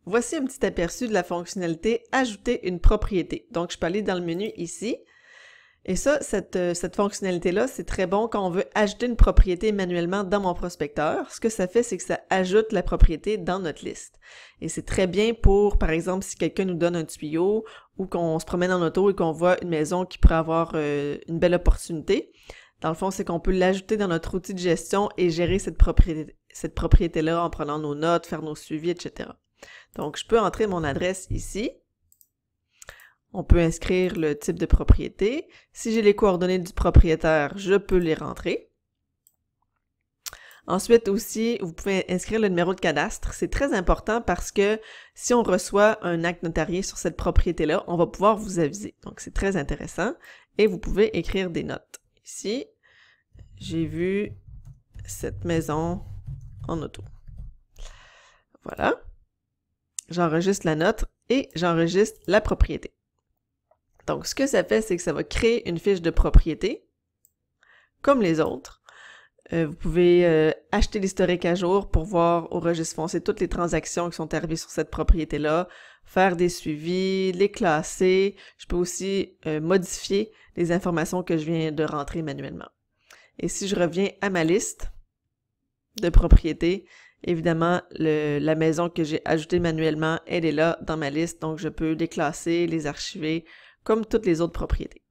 voici un petit aperçu de la fonctionnalité « Ajouter une propriété ». Donc, je peux aller dans le menu ici. Et ça, cette fonctionnalité-là, c'est très bon quand on veut ajouter une propriété manuellement dans mon prospecteur. Ce que ça fait, c'est que ça ajoute la propriété dans notre liste. Et c'est très bien pour, par exemple, si quelqu'un nous donne un tuyau ou qu'on se promène en auto et qu'on voit une maison qui pourrait avoir une belle opportunité. Dans le fond, c'est qu'on peut l'ajouter dans notre outil de gestion et gérer cette propriété-là en prenant nos notes, faire nos suivis, etc. Donc, je peux entrer mon adresse ici. On peut inscrire le type de propriété. Si j'ai les coordonnées du propriétaire, je peux les rentrer. Ensuite aussi, vous pouvez inscrire le numéro de cadastre. C'est très important parce que si on reçoit un acte notarié sur cette propriété-là, on va pouvoir vous aviser. Donc, c'est très intéressant. Et vous pouvez écrire des notes. Ici, j'ai vu cette maison en auto. Voilà. J'enregistre la note et j'enregistre la propriété. Donc, ce que ça fait, c'est que ça va créer une fiche de propriété, comme les autres. Vous pouvez acheter l'historique à jour pour voir au registre foncier toutes les transactions qui sont arrivées sur cette propriété-là, faire des suivis, les classer. Je peux aussi modifier les informations que je viens de rentrer manuellement. Et si je reviens à ma liste de propriétés, évidemment, la maison que j'ai ajoutée manuellement, elle est là dans ma liste, donc je peux les classer, les archiver, comme toutes les autres propriétés.